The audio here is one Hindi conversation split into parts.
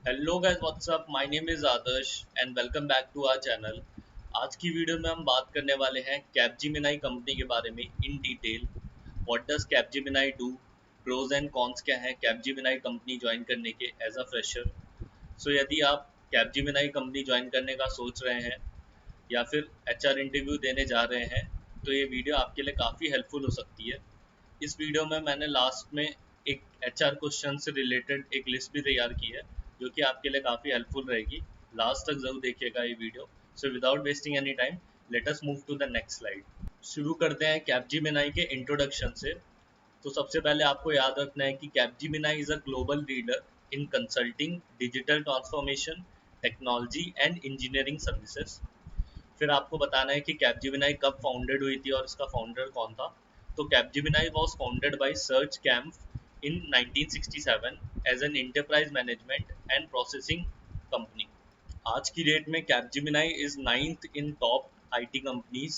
Hello guys, whatsapp. My name is Adarsh and welcome back to our channel. आज की वीडियो में हम बात करने वाले हैं कैपजेमिनी कंपनी के बारे में in detail. What does Capgemini do, pros and cons क्या हैं कैपजेमिनी कंपनी ज्वाइन करने के एज अ फ्रेशर। सो यदि आप कैपजेमिनी कंपनी ज्वाइन करने का सोच रहे हैं या फिर एचआर इंटरव्यू देने जा रहे हैं तो ये वीडियो आपके लिए काफ़ी हेल्पफुल हो सकती है। इस वीडियो में मैंने लास्ट में एक एचआर क्वेश्चन से रिलेटेड एक लिस्ट भी तैयार की है जो कि आपके लिए काफ़ी हेल्पफुल रहेगी। लास्ट तक ज़रूर देखिएगा ये video. So without wasting any time, let us move to the next slide. शुरू करते हैं कैपजेमिनी के इंट्रोडक्शन से। तो सबसे पहले आपको याद रखना है कि Capgemini is a global leader in consulting, digital transformation, technology and engineering services. फिर आपको बताना है कि कैपजेमिनी कब फाउंडेड हुई थी और इसका फाउंडर कौन था। तो Capgemini was founded by Serge Kampf in 1967 as an enterprise management and processing company. आज की डेट में Capgemini is ninth in top IT companies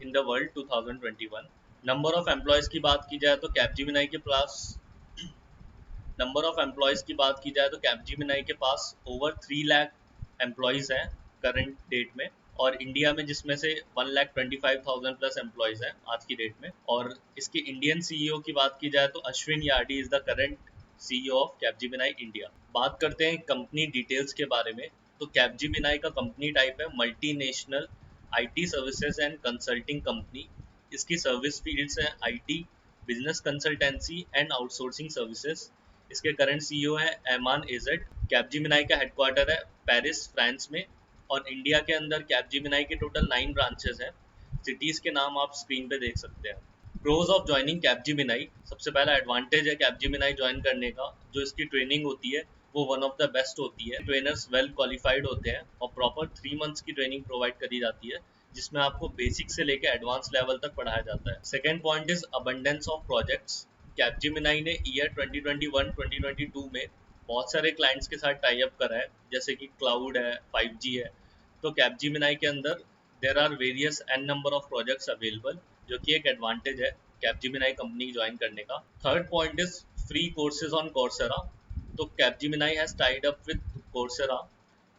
in the world 2021। Number of employees की बात की जाए तो कैपजेमिनी के पास नंबर ऑफ एम्प्लॉयज की बात की जाए तो कैपजेमिनी के पास ओवर 3 लाख एम्प्लॉयज हैं करंट डेट में। और इंडिया में जिसमें से 1,25,000 प्लस एम्प्लॉयज हैं आज की डेट में। और इसके इंडियन सीईओ की बात की जाए तो Ashwin Yardi is the current CEO of Capgemini India. बात करते हैं कंपनी डिटेल्स के बारे में। तो कैपजेमिनी का कंपनी टाइप है multinational IT services and consulting company. इसकी सर्विस फील्ड्स हैं IT, business consultancy and outsourcing services. इसके करंट सीईओ है एमान एजेड। कैपजेमिनी का हेडक्वार्टर है पेरिस, फ्रांस में। और इंडिया के अंदर कैपजेमिनी के टोटल 9 ब्रांचेस हैं। सिटीज़ के नाम आप स्क्रीन पे देख सकते हैं। Pros of joining Capgemini. सबसे पहला एडवांटेज है कैपजेमिनी ज्वाइन करने का, जो इसकी ट्रेनिंग होती है वो वन ऑफ द बेस्ट होती है। ट्रेनर्स वेल क्वालिफाइड होते हैं और प्रॉपर 3 मंथ्स की ट्रेनिंग प्रोवाइड करी जाती है जिसमें आपको बेसिक से लेकर एडवांस लेवल तक पढ़ाया जाता है। Second point is abundance of projects. Capgemini ने ईयर 2021-2022 में बहुत सारे क्लाइंट्स के साथ टाई अप करा है, जैसे कि क्लाउड है, 5G है। तो कैपजेमिनी के अंदर there are various an number of projects available, जो कि एक एडवांटेज है कैपजेमिनी कंपनी ज्वाइन करने का। Third point is free courses on Coursera. तो Capgemini has tied up with Coursera.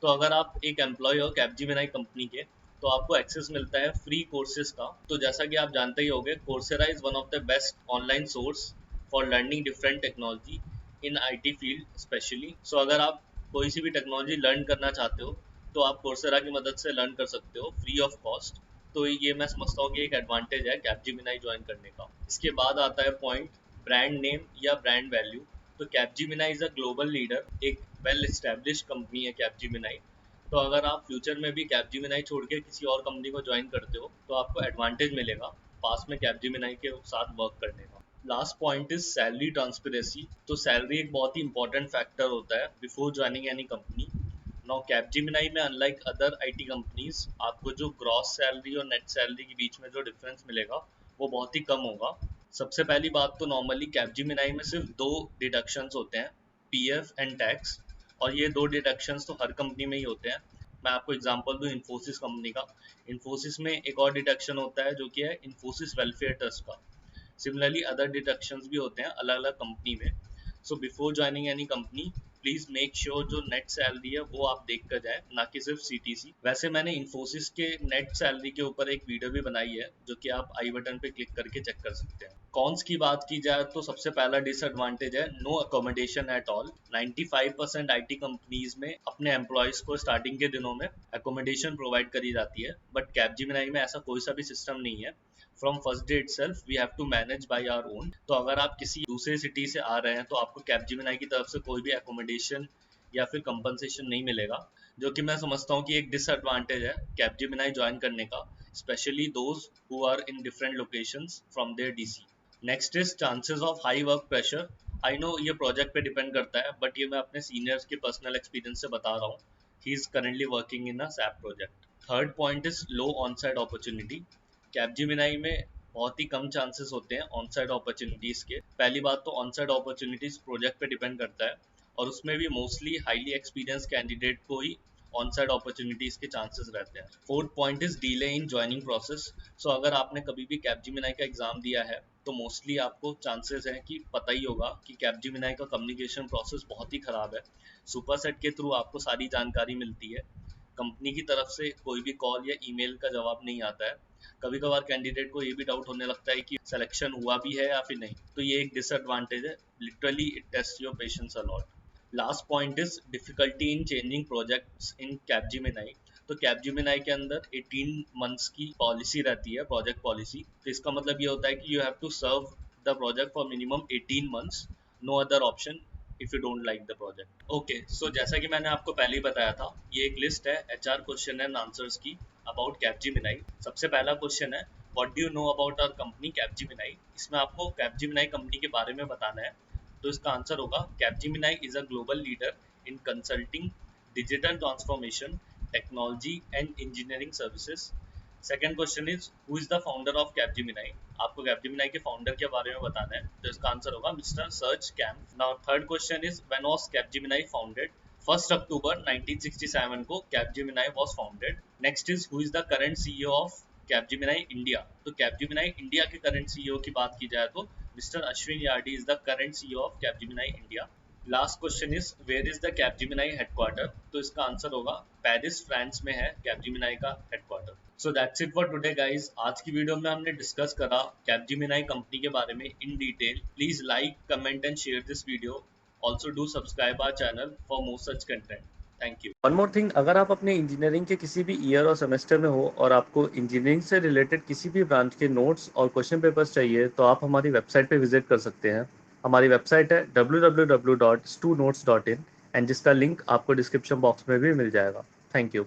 तो अगर आप एक एम्प्लॉय हो कैपजेमिनी कंपनी के तो आपको एक्सेस मिलता है फ्री कोर्सेज का। तो जैसा कि आप जानते ही होंगे, Coursera is one of the best online source for learning different technology in IT field specially. So अगर आप कोई सी भी टेक्नोलॉजी लर्न करना चाहते हो तो आप कोर्सेरा की मदद से लर्न कर सकते हो फ्री ऑफ कॉस्ट। तो ये मैं समझता हूँ कि एक एडवांटेज है कैपजेमिनी ज्वाइन करने का। इसके बाद आता है पॉइंट ब्रांड नेम या ब्रांड वैल्यू। तो Capgemini is a global leader, एक वेल एस्टेब्लिश कंपनी है कैपजेमिनी। तो अगर आप फ्यूचर में भी कैपजेमिनी छोड़ के किसी और कंपनी को ज्वाइन करते हो तो आपको एडवांटेज मिलेगा पास में कैपजेमिनी के साथ वर्क करने का। Last point is salary transparency. तो सैलरी एक बहुत ही इंपॉर्टेंट फैक्टर होता है before joining any company. Now Capgemini में अनलाइक अदर आईटी कंपनीज आपको जो ग्रॉस सैलरी और नेट सैलरी के बीच में जो डिफरेंस मिलेगा वो बहुत ही कम होगा। सबसे पहली बात तो नॉर्मली कैपजेमिनी में सिर्फ दो डिडक्शंस होते हैं, पीएफ एंड टैक्स। और ये दो डिडक्शंस तो हर कंपनी में ही होते हैं। मैं आपको एग्जांपल दूं इन्फोसिस कंपनी का। इन्फोसिस में एक और डिडक्शन होता है जो कि है इन्फोसिस वेलफेयर ट्रस्ट का। सिमिलरली अदर डिडक्शंस भी होते हैं अलग अलग कंपनी में। So before joining any company please make sure जो नेट सैलरी है वो आप देख कर जाए, ना कि सिर्फ सीटीसी। वैसे मैंने इन्फोसिस के नेट सैलरी के ऊपर एक वीडियो भी बनाई है जो कि आप आई बटन पे क्लिक करके चेक कर सकते हैं। कॉन्स की बात की जाए तो सबसे पहला डिसएडवांटेज है no accommodation at all. 95% IT companies में अपने एम्प्लॉयज को स्टार्टिंग के दिनों में अकोमोडेशन प्रोवाइड करी जाती है, बट कैपजेमिनी में ऐसा कोई सा भी सिस्टम नहीं है। From first day itself we have to manage by our own. तो अगर आप किसी दूसरे सिटी से आ रहे हैं तो आपको कैपजेमिनी की तरफ से कोई भी एकोमोडेशन या फिर कंपनसेशन नहीं मिलेगा, जो कि मैं समझता हूँ कि एक डिसएडवांटेज है कैपजेमिनी ज्वाइन करने का, specially those who are in different locations from their DC. Next is chances of high work pressure. I know ये प्रोजेक्ट पे डिपेंड करता है, बट ये मैं अपने सीनियर्स के पर्सनल एक्सपीरियंस से बता रहा हूँ। He is currently working in a SAP project. Third point is low on side opportunity. Capgemini में बहुत ही कम चांसेस होते हैं ऑन साइड अपॉर्चुनिटीज़ के। पहली बात तो ऑन साइड अपॉर्चुनिटीज़ प्रोजेक्ट पे डिपेंड करता है और उसमें भी मोस्टली हाईली एक्सपीरियंस कैंडिडेट को ही ऑन साइड अपॉर्चुनिटीज़ के चांसेस रहते हैं। Fourth point is delay in joining process. So अगर आपने कभी भी कैपजेमिनी का एग्जाम दिया है तो मोस्टली आपको चांसेस हैं कि पता ही होगा कि कैपजेमिनी का कम्युनिकेशन प्रोसेस बहुत ही ख़राब है। सुपरसेट के थ्रू आपको सारी जानकारी मिलती है, कंपनी की तरफ से कोई भी कॉल या ईमेल का जवाब नहीं आता है। कभी कभार कैंडिडेट को ये भी डाउट होने लगता है कि सिलेक्शन हुआ भी है या फिर नहीं, तो ये एक डिसएडवांटेज है। Literally it test your patience a lot. Last point is difficulty in changing projects in Capgemini. तो कैपजेमिनी के अंदर 18 मंथ्स की पॉलिसी रहती है, प्रोजेक्ट पॉलिसी। तो इसका मतलब ये होता है कि you have to serve the project for minimum 18 months, no other option if you don't like the project. Okay, so जैसा कि मैंने आपको पहले ही बताया था, ये एक लिस्ट है एचआर क्वेश्चन एंड आंसर्स की अबाउट कैपजेमिनी। सबसे पहला क्वेश्चन है, what do you know about our company Capgemini. इसमें आपको कैपजेमिनी कंपनी के बारे में बताना है। तो इसका आंसर होगा, Capgemini is a global leader in consulting, digital transformation, technology and engineering services. Second question is, who is the founder of Capgemini. आपको कैपजेमिनी के फाउंडर के बारे में बताना है। तो इसका आंसर होगा mister surge camp. Now third question is, when was Capgemini founded. 1 अक्टूबर 1967 को Capgemini was founded. Next is, who is the current CEO of Capgemini India. तो कैपजेमिनी इंडिया के करंट सीईओ की बात की जाए तो mister Ashwin Yardi is the current CEO of Capgemini India. Last question is, where is the Capgemini headquarter. तो इसका आंसर होगा, पेरिस फ्रांस में है कैपजेमिनी का headquarter. So that's it for today guys. आज की वीडियो में हमने डिस्कस करा कैपजेमिनी कंपनी के बारे में in detail. Please like, comment and share this video. Also do subscribe our channel for more such content. Thank you. One more thing, अगर आप अपने इंजीनियरिंग के किसी भी ईयर और सेमेस्टर में हो और आपको इंजीनियरिंग से रिलेटेड किसी भी ब्रांच के नोट्स और क्वेश्चन पेपर्स चाहिए, तो आप हमारी वेबसाइट पे विजिट कर सकते हैं। हमारी वेबसाइट है www.stunotes.in एंड जिसका लिंक आपको डिस्क्रिप्शन बॉक्स में भी मिल जाएगा। Thank you.